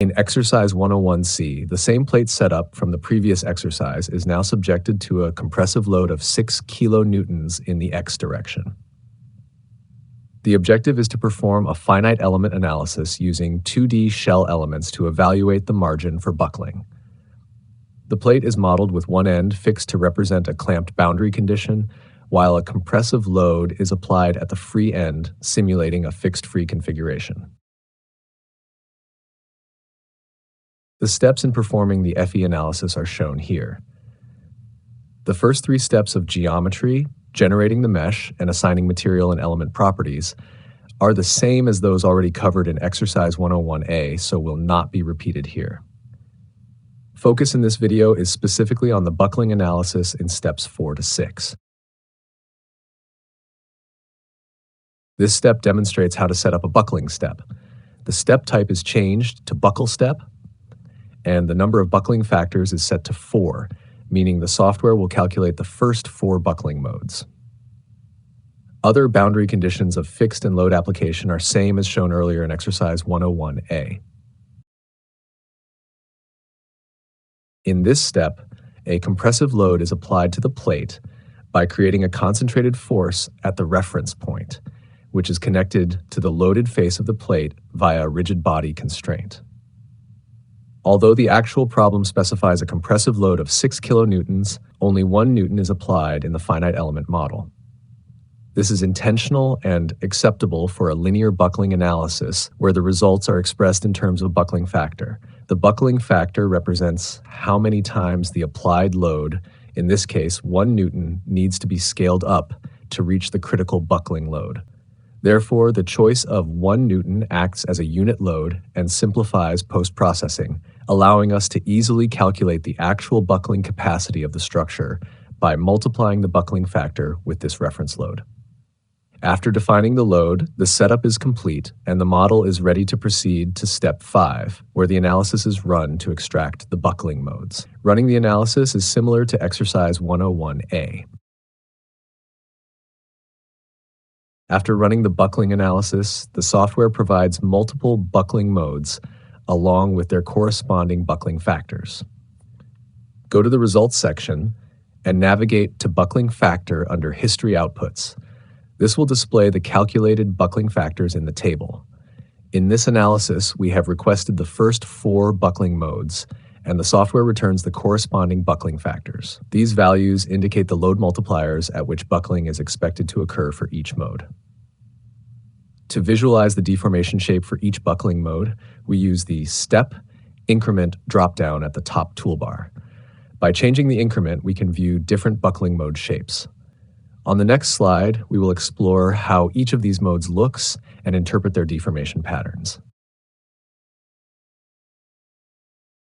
In exercise 101C, the same plate setup from the previous exercise is now subjected to a compressive load of 6 kilonewtons in the x direction. The objective is to perform a finite element analysis using 2D shell elements to evaluate the margin for buckling. The plate is modeled with one end fixed to represent a clamped boundary condition, while a compressive load is applied at the free end, simulating a fixed free configuration. The steps in performing the FE analysis are shown here. The first three steps of geometry, generating the mesh, and assigning material and element properties are the same as those already covered in exercise 101A, so will not be repeated here. Focus in this video is specifically on the buckling analysis in steps 4 to 6. This step demonstrates how to set up a buckling step. The step type is changed to buckle step, and the number of buckling factors is set to 4, meaning the software will calculate the first 4 buckling modes. Other boundary conditions of fixed and load application are same as shown earlier in exercise 101A. In this step, a compressive load is applied to the plate by creating a concentrated force at the reference point, which is connected to the loaded face of the plate via a rigid body constraint. Although the actual problem specifies a compressive load of 6 kilonewtons, only 1 newton is applied in the finite element model. This is intentional and acceptable for a linear buckling analysis where the results are expressed in terms of buckling factor. The buckling factor represents how many times the applied load, in this case 1 newton, needs to be scaled up to reach the critical buckling load. Therefore, the choice of 1 newton acts as a unit load and simplifies post-processing, allowing us to easily calculate the actual buckling capacity of the structure by multiplying the buckling factor with this reference load. After defining the load, the setup is complete and the model is ready to proceed to step 5, where the analysis is run to extract the buckling modes. Running the analysis is similar to exercise 101A. After running the buckling analysis, the software provides multiple buckling modes along with their corresponding buckling factors. Go to the results section and navigate to buckling factor under history outputs. This will display the calculated buckling factors in the table. In this analysis, we have requested the first 4 buckling modes, and the software returns the corresponding buckling factors. These values indicate the load multipliers at which buckling is expected to occur for each mode. To visualize the deformation shape for each buckling mode, we use the Step Increment dropdown at the top toolbar. By changing the increment, we can view different buckling mode shapes. On the next slide, we will explore how each of these modes looks and interpret their deformation patterns.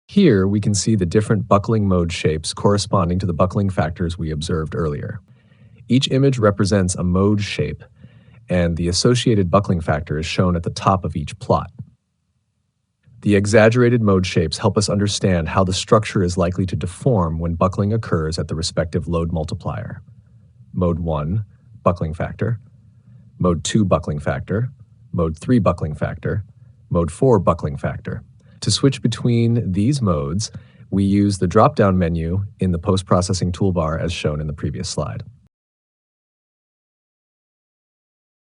Here, we can see the different buckling mode shapes corresponding to the buckling factors we observed earlier. Each image represents a mode shape, and the associated buckling factor is shown at the top of each plot. The exaggerated mode shapes help us understand how the structure is likely to deform when buckling occurs at the respective load multiplier. Mode 1, buckling factor, Mode 2, buckling factor, Mode 3, buckling factor, Mode 4, buckling factor. To switch between these modes, we use the drop-down menu in the post-processing toolbar as shown in the previous slide.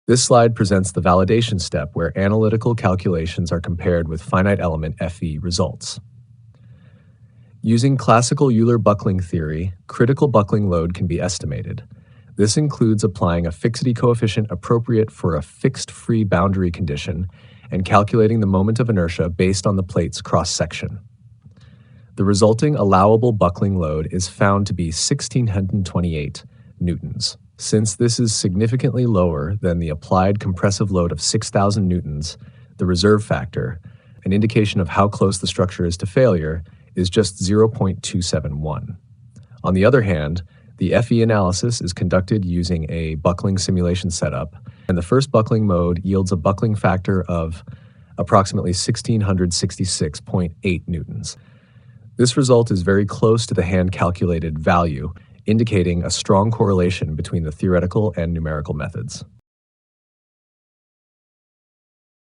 This slide presents the validation step where analytical calculations are compared with finite element FE results. Using classical Euler buckling theory, critical buckling load can be estimated. This includes applying a fixity coefficient appropriate for a fixed free boundary condition and calculating the moment of inertia based on the plate's cross-section. The resulting allowable buckling load is found to be 1,628 newtons. Since this is significantly lower than the applied compressive load of 6,000 newtons, the reserve factor, an indication of how close the structure is to failure, is just 0.271. On the other hand, the FE analysis is conducted using a buckling simulation setup, and the first buckling mode yields a buckling factor of approximately 1,666.8 newtons. This result is very close to the hand-calculated value, indicating a strong correlation between the theoretical and numerical methods.